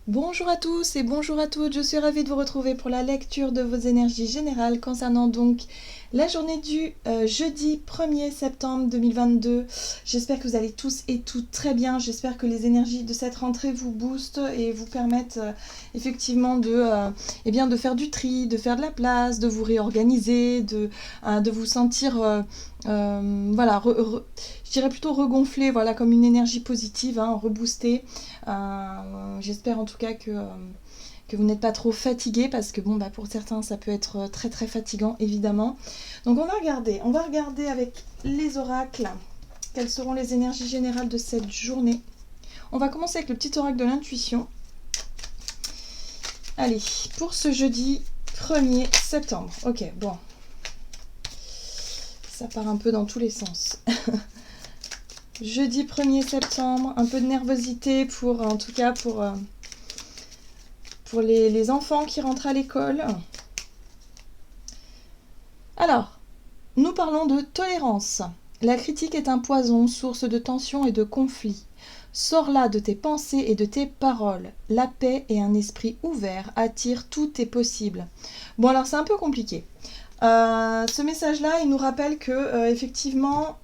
Bonjour à tous et bonjour à toutes, je suis ravie de vous retrouver pour la lecture de vos énergies générales concernant donc la journée du jeudi 1er septembre 2022. J'espère que vous allez tous et toutes très bien, j'espère que les énergies de cette rentrée vous boostent et vous permettent effectivement de faire du tri, de faire de la place, de vous réorganiser, de vous sentir je dirais plutôt regonflé, voilà, comme une énergie positive, hein, reboostée. J'espère en tout cas que vous n'êtes pas trop fatigué parce que bon, bah, pour certains ça peut être très très fatigant évidemment. Donc on va regarder avec les oracles quelles seront les énergies générales de cette journée. On va commencer avec le petit oracle de l'intuition. Allez, pour ce jeudi 1er septembre. Ok, bon. Ça part un peu dans tous les sens. Jeudi 1er septembre, un peu de nervosité en tout cas pour les enfants qui rentrent à l'école. Alors, nous parlons de tolérance. La critique est un poison, source de tension et de conflit. Sors-la de tes pensées et de tes paroles. La paix et un esprit ouvert attirent tout est possible. Bon, alors c'est un peu compliqué. Ce message-là, il nous rappelle que, effectivement,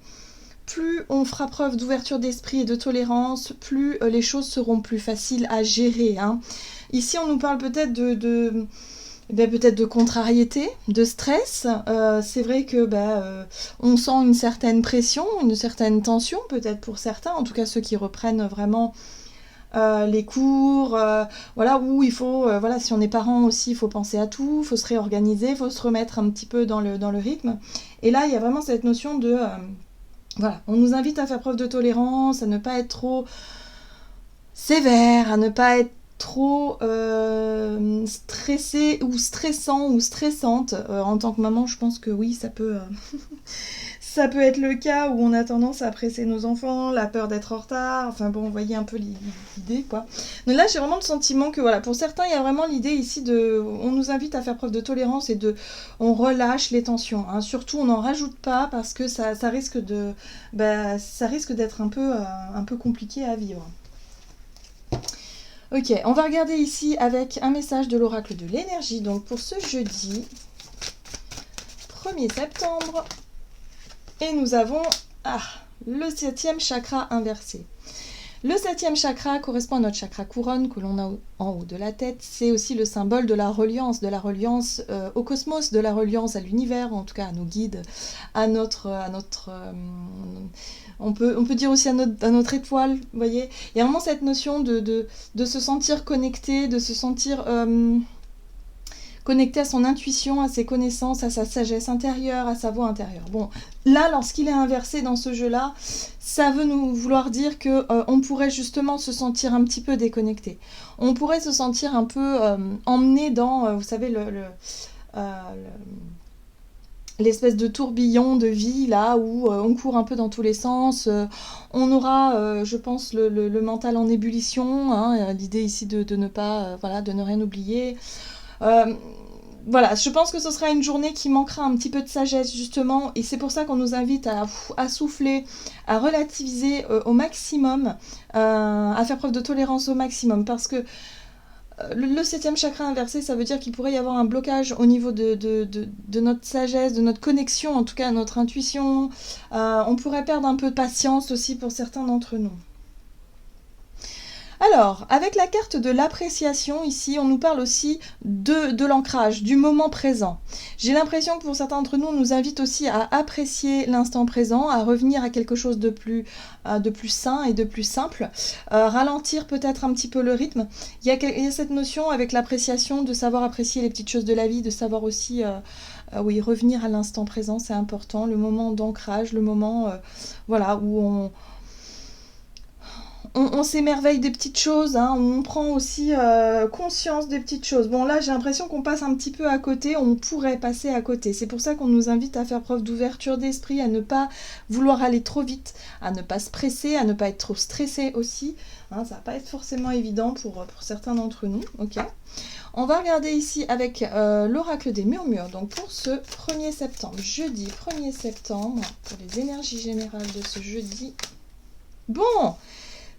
plus on fera preuve d'ouverture d'esprit et de tolérance, plus les choses seront plus faciles à gérer. Hein. Ici, on nous parle peut-être peut-être de contrariété, de stress. C'est vrai que on sent une certaine pression, une certaine tension, peut-être pour certains, en tout cas ceux qui reprennent vraiment les cours, voilà, où il faut, voilà, si on est parent aussi, il faut penser à tout, il faut se réorganiser, il faut se remettre un petit peu dans le rythme. Et là, il y a vraiment cette notion de... voilà, on nous invite à faire preuve de tolérance, à ne pas être trop sévère, à ne pas être trop stressé ou stressant ou stressante. En tant que maman, je pense que oui, ça peut être le cas où on a tendance à presser nos enfants, la peur d'être en retard, enfin bon, vous voyez un peu l'idée, quoi. Donc là, j'ai vraiment le sentiment que, voilà, pour certains, il y a vraiment l'idée ici on nous invite à faire preuve de tolérance et on relâche les tensions, hein. Surtout, on n'en rajoute pas parce que ça risque d'être un peu compliqué à vivre. Ok, on va regarder ici avec un message de l'oracle de l'énergie, donc pour ce jeudi 1er septembre. Et nous avons le 7e chakra inversé. Le 7e chakra correspond à notre chakra couronne que l'on a en haut de la tête. C'est aussi le symbole de la reliance au cosmos, de la reliance à l'univers, en tout cas à nos guides, on peut dire aussi à notre étoile, vous voyez. Il y a vraiment cette notion de se sentir connecté, de se sentir... connecté à son intuition, à ses connaissances, à sa sagesse intérieure, à sa voix intérieure. Bon, là, lorsqu'il est inversé dans ce jeu-là, ça veut nous vouloir dire que on pourrait justement se sentir un petit peu déconnecté. On pourrait se sentir un peu emmené dans, vous savez, l'espèce de tourbillon de vie là où on court un peu dans tous les sens, on aura je pense le mental en ébullition, hein, l'idée ici de ne pas de ne rien oublier. Voilà, je pense que ce sera une journée qui manquera un petit peu de sagesse justement, et c'est pour ça qu'on nous invite à souffler, à relativiser au maximum, à faire preuve de tolérance au maximum, parce que le 7e chakra inversé, ça veut dire qu'il pourrait y avoir un blocage au niveau de notre sagesse, de notre connexion, en tout cas à notre intuition. On pourrait perdre un peu de patience aussi pour certains d'entre nous. Alors, avec la carte de l'appréciation, ici, on nous parle aussi de l'ancrage, du moment présent. J'ai l'impression que pour certains d'entre nous, on nous invite aussi à apprécier l'instant présent, à revenir à quelque chose de plus sain et de plus simple, ralentir peut-être un petit peu le rythme. Il y a cette notion avec l'appréciation de savoir apprécier les petites choses de la vie, de savoir aussi... revenir à l'instant présent, c'est important, le moment d'ancrage, le moment où on s'émerveille des petites choses, hein, on prend aussi conscience des petites choses. Bon, là, j'ai l'impression qu'on passe un petit peu à côté, on pourrait passer à côté. C'est pour ça qu'on nous invite à faire preuve d'ouverture d'esprit, à ne pas vouloir aller trop vite, à ne pas se presser, à ne pas être trop stressé aussi. Hein, ça va pas être forcément évident pour certains d'entre nous. Ok. On va regarder ici avec l'oracle des murmures, donc pour ce 1er septembre, jeudi 1er septembre, pour les énergies générales de ce jeudi. Bon,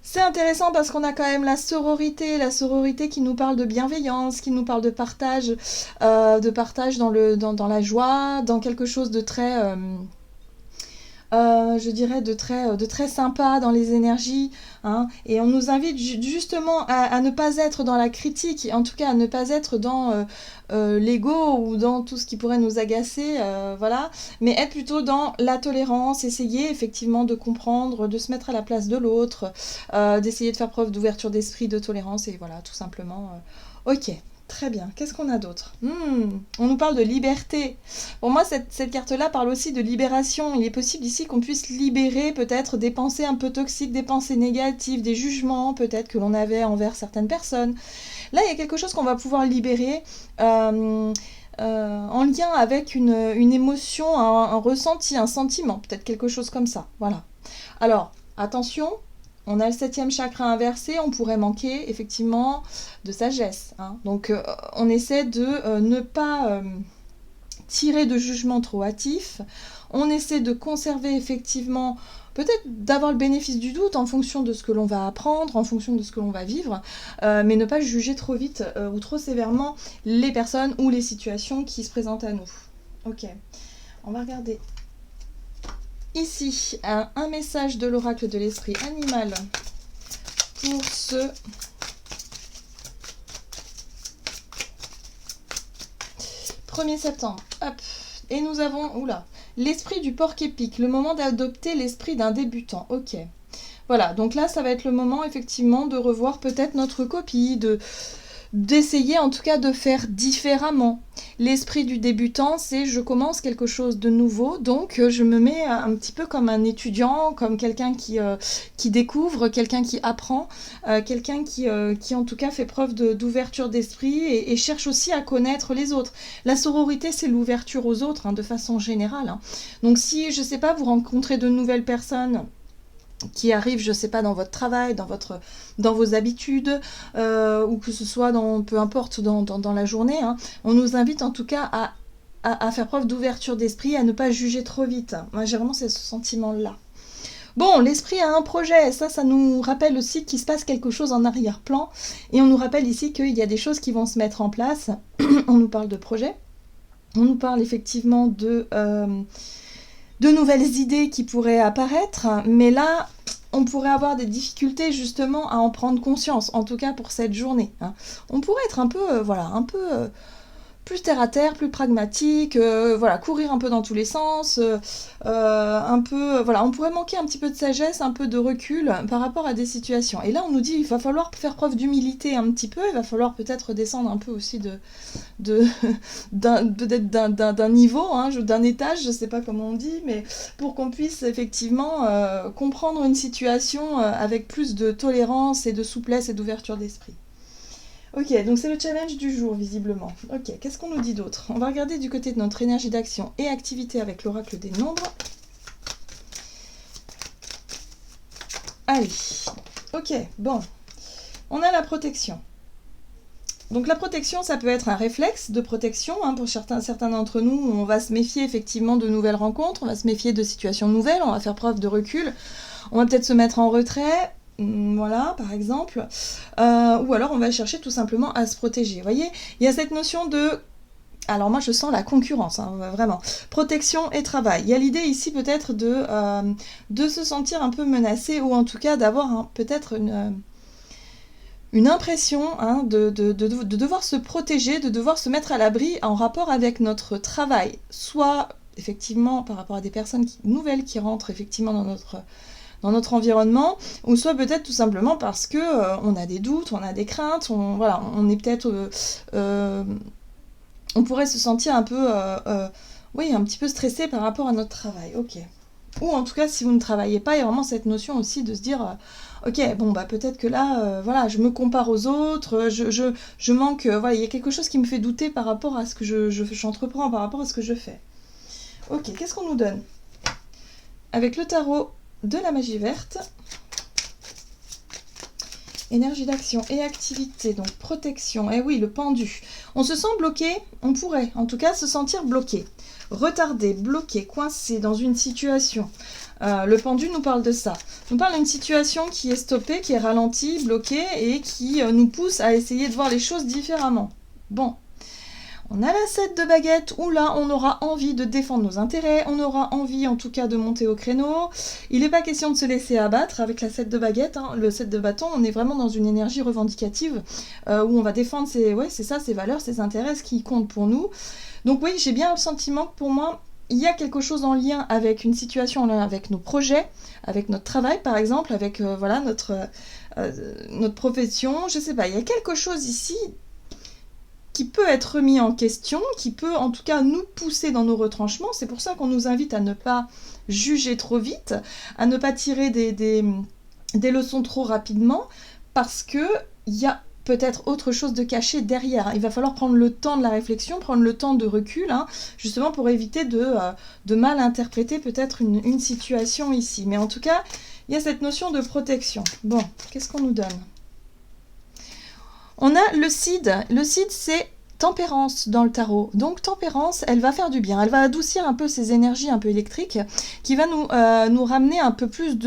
C'est intéressant parce qu'on a quand même la sororité qui nous parle de bienveillance, qui nous parle de partage dans la joie, dans quelque chose de très, je dirais, de très sympa dans les énergies, hein. Et on nous invite justement à ne pas être dans la critique, en tout cas à ne pas être dans l'ego ou dans tout ce qui pourrait nous agacer, voilà, mais être plutôt dans la tolérance, essayer effectivement de comprendre, de se mettre à la place de l'autre, d'essayer de faire preuve d'ouverture d'esprit, de tolérance, et voilà, tout simplement. Ok. Très bien. Qu'est-ce qu'on a d'autre? On nous parle de liberté. Pour moi, cette carte-là parle aussi de libération. Il est possible ici qu'on puisse libérer peut-être des pensées un peu toxiques, des pensées négatives, des jugements peut-être que l'on avait envers certaines personnes. Là, il y a quelque chose qu'on va pouvoir libérer en lien avec une émotion, un ressenti, un sentiment, peut-être quelque chose comme ça. Voilà. Alors, attention. On a le 7e chakra inversé, on pourrait manquer effectivement de sagesse, hein. Donc on essaie de ne pas tirer de jugement trop hâtif, on essaie de conserver effectivement, peut-être d'avoir le bénéfice du doute en fonction de ce que l'on va apprendre, en fonction de ce que l'on va vivre, mais ne pas juger trop vite ou trop sévèrement les personnes ou les situations qui se présentent à nous. Ok, on va regarder ici un message de l'oracle de l'esprit animal pour ce 1er septembre. Hop. Et nous avons, oula, l'esprit du porc épic, le moment d'adopter l'esprit d'un débutant. Ok. Voilà, donc là, ça va être le moment effectivement de revoir peut-être notre copie, d'essayer en tout cas de faire différemment. L'esprit du débutant, c'est je commence quelque chose de nouveau, donc je me mets un petit peu comme un étudiant, comme quelqu'un qui découvre, quelqu'un qui apprend, quelqu'un qui en tout cas fait preuve d'ouverture d'esprit et cherche aussi à connaître les autres. La sororité, c'est l'ouverture aux autres, hein, de façon générale, hein. Donc si, je sais pas, vous rencontrez de nouvelles personnes qui arrivent, je sais pas, dans votre travail, dans vos habitudes, ou que ce soit peu importe, dans la journée, hein, on nous invite en tout cas à faire preuve d'ouverture d'esprit, à ne pas juger trop vite. Moi, j'ai vraiment ce sentiment-là. Bon, l'esprit a un projet, ça nous rappelle aussi qu'il se passe quelque chose en arrière-plan, et on nous rappelle ici qu'il y a des choses qui vont se mettre en place. On nous parle de projet, on nous parle effectivement de nouvelles idées qui pourraient apparaître, mais là, on pourrait avoir des difficultés justement à en prendre conscience, en tout cas pour cette journée, hein. On pourrait être un peu, plus terre à terre, plus pragmatique, courir un peu dans tous les sens, on pourrait manquer un petit peu de sagesse, un peu de recul par rapport à des situations. Et là, on nous dit il va falloir faire preuve d'humilité un petit peu, il va falloir peut-être descendre un peu aussi d'un niveau, hein, d'un étage, je sais pas comment on dit, mais pour qu'on puisse effectivement comprendre une situation avec plus de tolérance et de souplesse et d'ouverture d'esprit. Ok, donc c'est le challenge du jour, visiblement. Ok, qu'est-ce qu'on nous dit d'autre? On va regarder du côté de notre énergie d'action et activité avec l'oracle des nombres. Allez, ok, bon. On a la protection. Donc la protection, ça peut être un réflexe de protection, hein, pour certains d'entre nous. On va se méfier effectivement de nouvelles rencontres, on va se méfier de situations nouvelles, on va faire preuve de recul, on va peut-être se mettre en retrait. Voilà, par exemple, ou alors on va chercher tout simplement à se protéger. Vous voyez, il y a cette notion de... Alors moi je sens la concurrence, hein, vraiment. Protection et travail. Il y a l'idée ici peut-être de se sentir un peu menacé, ou en tout cas d'avoir peut-être une impression, hein, de devoir se protéger, de devoir se mettre à l'abri en rapport avec notre travail. Soit effectivement par rapport à des personnes nouvelles qui rentrent effectivement dans notre environnement, ou soit peut-être tout simplement parce que on a des doutes, on a des craintes, on est peut-être... on pourrait se sentir un peu... un petit peu stressé par rapport à notre travail, ok. Ou en tout cas, si vous ne travaillez pas, il y a vraiment cette notion aussi de se dire... ok, bon, bah peut-être que là, je me compare aux autres, je manque... il y a quelque chose qui me fait douter par rapport à ce que j'entreprends, par rapport à ce que je fais. Ok, qu'est-ce qu'on nous donne? Avec le tarot de la magie verte, énergie d'action et activité, donc protection, et oui, le pendu. On se sent bloqué, on pourrait en tout cas se sentir bloqué. retardé, bloqué, coincé dans une situation. Le pendu nous parle de ça. Nous parle d'une situation qui est stoppée, qui est ralentie, bloquée et qui nous pousse à essayer de voir les choses différemment. Bon. On a la 7 de baguette où là on aura envie de défendre nos intérêts, on aura envie en tout cas de monter au créneau. Il n'est pas question de se laisser abattre avec la 7 de baguette, hein. Le 7 de bâton, on est vraiment dans une énergie revendicative où on va défendre ses valeurs, ses intérêts, ce qui compte pour nous. Donc oui, j'ai bien le sentiment que pour moi, il y a quelque chose en lien avec une situation, en lien avec nos projets, avec notre travail par exemple, avec notre profession, je sais pas, il y a quelque chose ici qui peut être remis en question, qui peut en tout cas nous pousser dans nos retranchements. C'est pour ça qu'on nous invite à ne pas juger trop vite, à ne pas tirer des leçons trop rapidement, parce qu'il y a peut-être autre chose de caché derrière. Il va falloir prendre le temps de la réflexion, prendre le temps de recul, hein, justement pour éviter de mal interpréter peut-être une situation ici. Mais en tout cas, il y a cette notion de protection. Bon, qu'est-ce qu'on nous donne ? On a le Cid. Le Cid, c'est tempérance dans le tarot. Donc tempérance, elle va faire du bien. Elle va adoucir un peu ces énergies un peu électriques qui va nous ramener un peu plus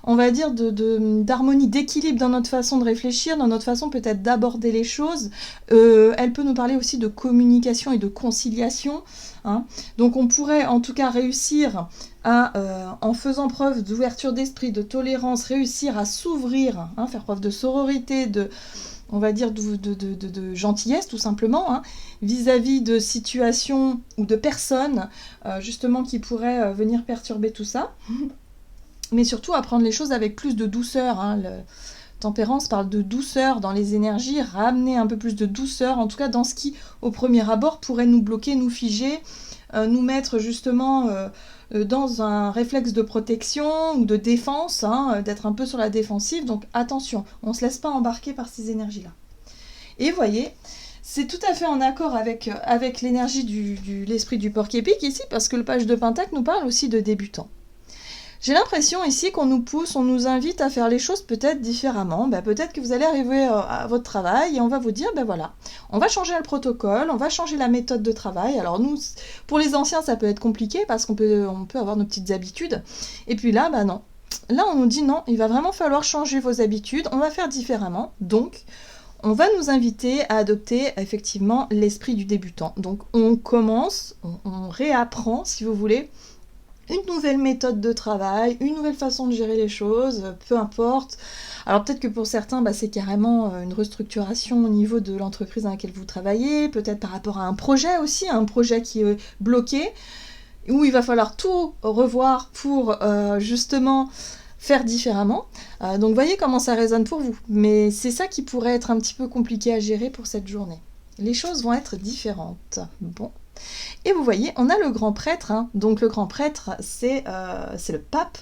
on va dire, d'harmonie, d'équilibre dans notre façon de réfléchir, dans notre façon peut-être d'aborder les choses. Elle peut nous parler aussi de communication et de conciliation. Hein. Donc on pourrait en tout cas réussir en faisant preuve d'ouverture d'esprit, de tolérance, réussir à s'ouvrir, hein, faire preuve de sororité, on va dire de gentillesse tout simplement, hein, vis-à-vis de situations ou de personnes justement qui pourraient venir perturber tout ça, mais surtout à prendre les choses avec plus de douceur, hein. Tempérance parle de douceur dans les énergies, ramener un peu plus de douceur, en tout cas dans ce qui au premier abord pourrait nous bloquer, nous figer, nous mettre justement dans un réflexe de protection ou de défense, hein, d'être un peu sur la défensive. Donc attention, on ne se laisse pas embarquer par ces énergies-là. Et vous voyez, c'est tout à fait en accord avec l'énergie de l'esprit du porc-épic ici, parce que le page de Pentacle nous parle aussi de débutants. J'ai l'impression ici qu'on nous pousse, on nous invite à faire les choses peut-être différemment. Peut-être que vous allez arriver à votre travail et on va vous dire, voilà, on va changer le protocole, on va changer la méthode de travail. Alors nous, pour les anciens, ça peut être compliqué parce qu'on peut avoir nos petites habitudes. Et puis là, non. Là, on nous dit non, il va vraiment falloir changer vos habitudes, on va faire différemment. Donc, on va nous inviter à adopter effectivement l'esprit du débutant. Donc, on commence, on réapprend, si vous voulez, une nouvelle méthode de travail, une nouvelle façon de gérer les choses, peu importe. Alors peut-être que pour certains, c'est carrément une restructuration au niveau de l'entreprise dans laquelle vous travaillez, peut-être par rapport à un projet aussi, un projet qui est bloqué, où il va falloir tout revoir pour justement faire différemment. Donc voyez comment ça résonne pour vous. Mais c'est ça qui pourrait être un petit peu compliqué à gérer pour cette journée. Les choses vont être différentes. Bon. Et vous voyez, on a le grand prêtre, hein. Donc le grand prêtre, c'est le pape,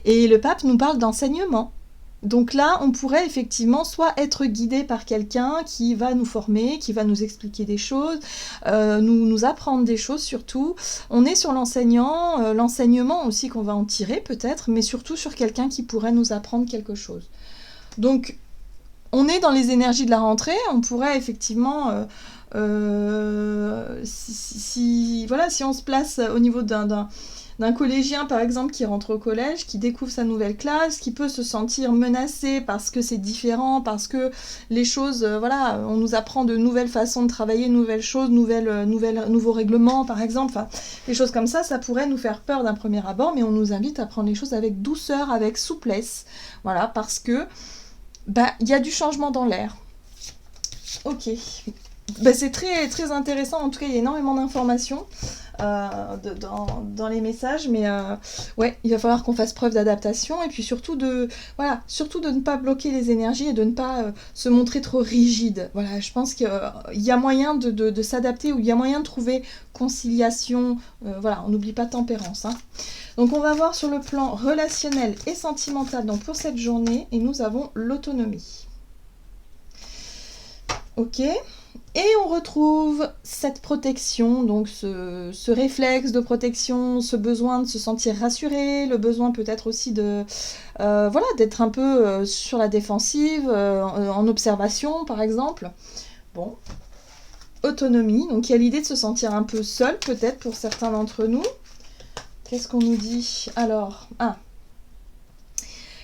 et le pape nous parle d'enseignement. Donc là, on pourrait effectivement soit être guidé par quelqu'un qui va nous former, qui va nous expliquer des choses, nous apprendre des choses surtout. On est sur l'enseignement aussi qu'on va en tirer peut-être, mais surtout sur quelqu'un qui pourrait nous apprendre quelque chose. Donc, on est dans les énergies de la rentrée, on pourrait effectivement... si on se place au niveau d'un collégien par exemple qui rentre au collège, qui découvre sa nouvelle classe, qui peut se sentir menacé parce que c'est différent, parce que les choses, on nous apprend de nouvelles façons de travailler, nouvelles choses, nouveaux règlements par exemple, des choses comme ça pourrait nous faire peur d'un premier abord, mais on nous invite à prendre les choses avec douceur, avec souplesse, parce que il y a du changement dans l'air. Ok. C'est très, très intéressant, en tout cas il y a énormément d'informations dans les messages, mais il va falloir qu'on fasse preuve d'adaptation et puis surtout de ne pas bloquer les énergies et de ne pas se montrer trop rigide. Je pense qu'il y a moyen de s'adapter, ou il y a moyen de trouver conciliation, on n'oublie pas tempérance. Hein. Donc on va voir sur le plan relationnel et sentimental donc pour cette journée, et nous avons l'autonomie. Ok. Et on retrouve cette protection, donc ce réflexe de protection, ce besoin de se sentir rassuré, le besoin peut-être aussi d'être un peu sur la défensive, en observation par exemple. Bon. autonomie. Donc il y a l'idée de se sentir un peu seul, peut-être pour certains d'entre nous. Qu'est-ce qu'on nous dit? Alors,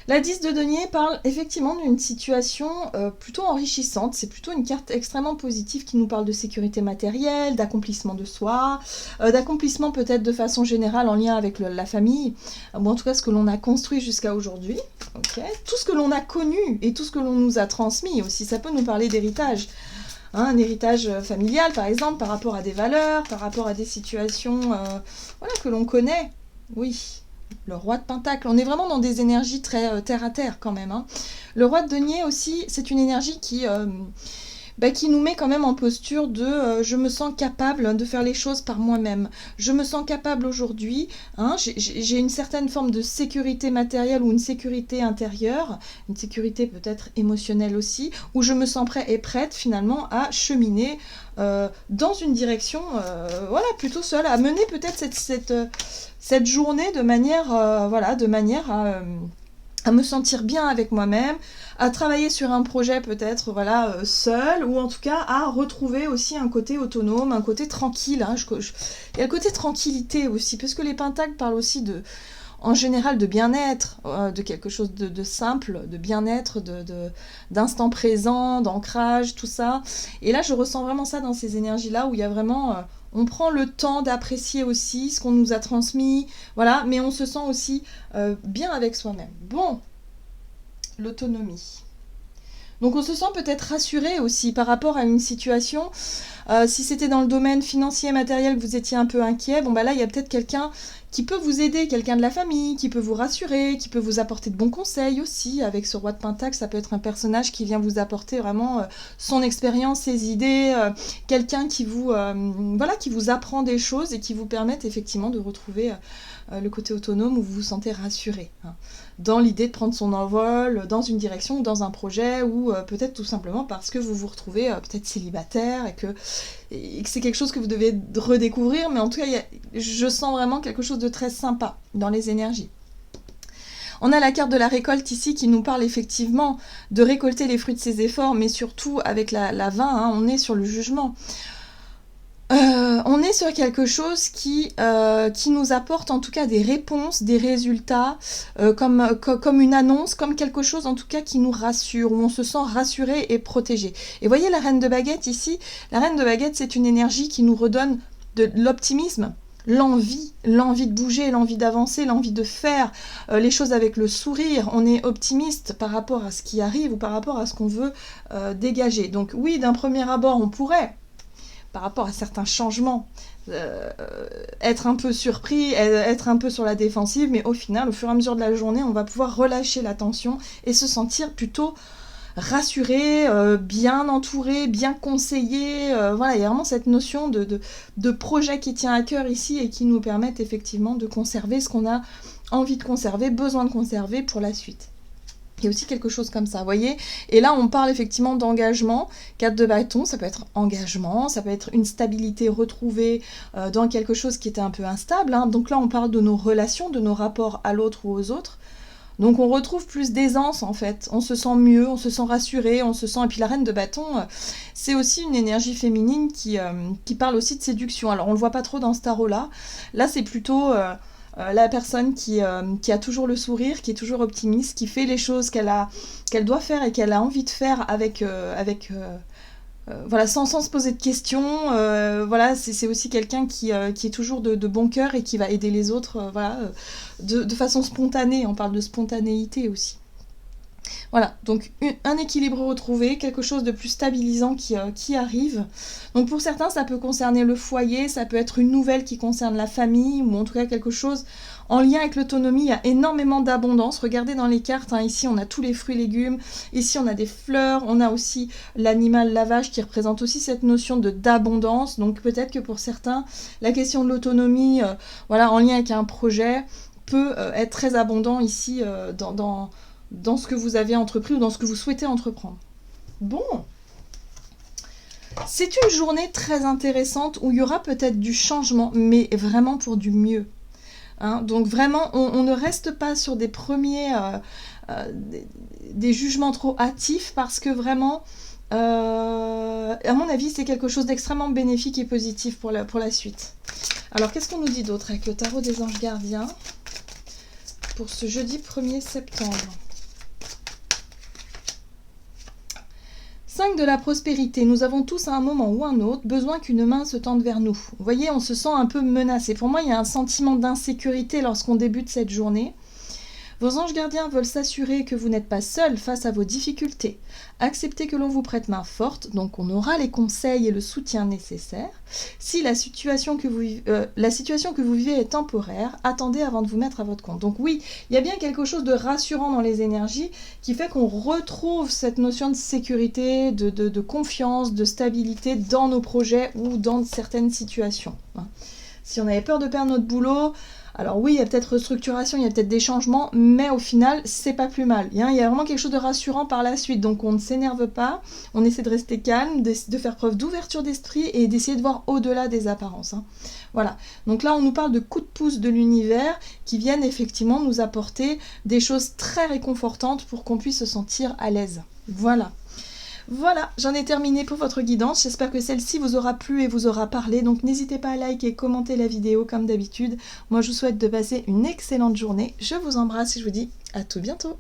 la 10 de denier parle effectivement d'une situation plutôt enrichissante. C'est plutôt une carte extrêmement positive qui nous parle de sécurité matérielle, d'accomplissement de soi, d'accomplissement peut-être de façon générale en lien avec la famille, ou en tout cas ce que l'on a construit jusqu'à aujourd'hui. Okay. Tout ce que l'on a connu et tout ce que l'on nous a transmis aussi, ça peut nous parler d'héritage. Un héritage familial par exemple, par rapport à des valeurs, par rapport à des situations voilà, que l'on connaît. Oui. Le roi de Pentacle, on est vraiment dans des énergies très terre à terre quand même. Hein. Le roi de denier aussi, c'est une énergie qui nous met quand même en posture de je me sens capable de faire les choses par moi-même. Je me sens capable aujourd'hui, hein, j'ai une certaine forme de sécurité matérielle ou une sécurité intérieure, une sécurité peut-être émotionnelle aussi, où je me sens prêt et prête finalement à cheminer dans une direction voilà, plutôt seule, à mener peut-être cette journée de manière à me sentir bien avec moi-même, à travailler sur un projet peut-être voilà, seul, ou en tout cas à retrouver aussi un côté autonome, un côté tranquille. Hein. Il y a le côté tranquillité aussi, parce que les pentacles parlent aussi en général de bien-être, de quelque chose de simple, de bien-être, d'instant présent, d'ancrage, tout ça. Et là, je ressens vraiment ça dans ces énergies-là, où il y a vraiment... on prend le temps d'apprécier aussi ce qu'on nous a transmis, voilà, mais on se sent aussi bien avec soi-même. Bon, l'autonomie. Donc on se sent peut-être rassuré aussi par rapport à une situation. Si c'était dans le domaine financier et matériel que vous étiez un peu inquiet, bon bah là il y a peut-être quelqu'un qui peut vous aider, quelqu'un de la famille, qui peut vous rassurer, qui peut vous apporter de bons conseils aussi. Avec ce roi de Pentacle, ça peut être un personnage qui vient vous apporter vraiment son expérience, ses idées, quelqu'un qui vous apprend des choses et qui vous permettent effectivement de retrouver le côté autonome où vous vous sentez rassuré. Hein, dans l'idée de prendre son envol dans une direction ou dans un projet, ou peut-être tout simplement parce que vous vous retrouvez peut-être célibataire et que c'est quelque chose que vous devez redécouvrir, mais en tout cas, je sens vraiment quelque chose de très sympa dans les énergies. On a la carte de la récolte ici qui nous parle effectivement de récolter les fruits de ses efforts, mais surtout avec la 20, hein, on est sur le jugement. On est sur quelque chose qui nous apporte en tout cas des réponses, des résultats, comme une annonce, comme quelque chose en tout cas qui nous rassure, où on se sent rassuré et protégé. Et voyez la reine de baguette ici, la reine de baguette c'est une énergie qui nous redonne de l'optimisme, l'envie de bouger, l'envie d'avancer, l'envie de faire les choses avec le sourire. On est optimiste par rapport à ce qui arrive ou par rapport à ce qu'on veut dégager. Donc oui, d'un premier abord on pourrait, par rapport à certains changements, être un peu surpris, être un peu sur la défensive, mais au final, au fur et à mesure de la journée, on va pouvoir relâcher la tension et se sentir plutôt rassuré, bien entouré, bien conseillé. Voilà, il y a vraiment cette notion de projet qui tient à cœur ici et qui nous permettent effectivement de conserver ce qu'on a envie de conserver, besoin de conserver pour la suite. Il y a aussi quelque chose comme ça, vous voyez. Et là, on parle effectivement d'engagement. 4 de bâton, ça peut être engagement, ça peut être une stabilité retrouvée dans quelque chose qui était un peu instable. Hein. Donc là, on parle de nos relations, de nos rapports à l'autre ou aux autres. Donc on retrouve plus d'aisance en fait. On se sent mieux, on se sent rassuré, on se sent... Et puis la reine de bâton, c'est aussi une énergie féminine qui parle aussi de séduction. Alors on le voit pas trop dans ce tarot-là. Là, c'est plutôt... la personne qui a toujours le sourire, qui est toujours optimiste, qui fait les choses qu'elle doit faire et qu'elle a envie de faire voilà, sans se poser de questions. Voilà, c'est aussi quelqu'un qui est toujours de bon cœur et qui va aider les autres voilà, de façon spontanée. On parle de spontanéité aussi. Voilà, donc un équilibre retrouvé, quelque chose de plus stabilisant qui arrive. Donc pour certains, ça peut concerner le foyer, ça peut être une nouvelle qui concerne la famille, ou en tout cas quelque chose en lien avec l'autonomie. Il y a énormément d'abondance. Regardez dans les cartes, hein, ici on a tous les fruits et légumes, ici on a des fleurs, on a aussi l'animal la vache qui représente aussi cette notion d'abondance. Donc peut-être que pour certains, la question de l'autonomie, voilà, en lien avec un projet, peut être très abondant ici dans ce que vous avez entrepris ou dans ce que vous souhaitez entreprendre. Bon, c'est une journée très intéressante où il y aura peut-être du changement, mais vraiment pour du mieux. Hein, donc vraiment, on ne reste pas sur des premiers des jugements trop hâtifs, parce que vraiment, à mon avis, c'est quelque chose d'extrêmement bénéfique et positif pour la suite. Alors, qu'est-ce qu'on nous dit d'autre avec le tarot des anges gardiens pour ce jeudi 1er septembre? 5 de la prospérité. Nous avons tous à un moment ou un autre besoin qu'une main se tende vers nous. Vous voyez, on se sent un peu menacé. Pour moi, il y a un sentiment d'insécurité lorsqu'on débute cette journée. Vos anges gardiens veulent s'assurer que vous n'êtes pas seul face à vos difficultés. Acceptez que l'on vous prête main forte, donc on aura les conseils et le soutien nécessaires. Si la situation que vous vivez est temporaire, attendez avant de vous mettre à votre compte. Donc oui, il y a bien quelque chose de rassurant dans les énergies qui fait qu'on retrouve cette notion de sécurité, de confiance, de stabilité dans nos projets ou dans certaines situations. Si on avait peur de perdre notre boulot, alors oui, il y a peut-être restructuration, il y a peut-être des changements, mais au final, c'est pas plus mal. Il y a vraiment quelque chose de rassurant par la suite, donc on ne s'énerve pas, on essaie de rester calme, de faire preuve d'ouverture d'esprit et d'essayer de voir au-delà des apparences. Voilà, donc là on nous parle de coups de pouce de l'univers qui viennent effectivement nous apporter des choses très réconfortantes pour qu'on puisse se sentir à l'aise. Voilà, j'en ai terminé pour votre guidance. J'espère que celle-ci vous aura plu et vous aura parlé. Donc n'hésitez pas à liker et commenter la vidéo comme d'habitude. Moi je vous souhaite de passer une excellente journée. Je vous embrasse et je vous dis à tout bientôt.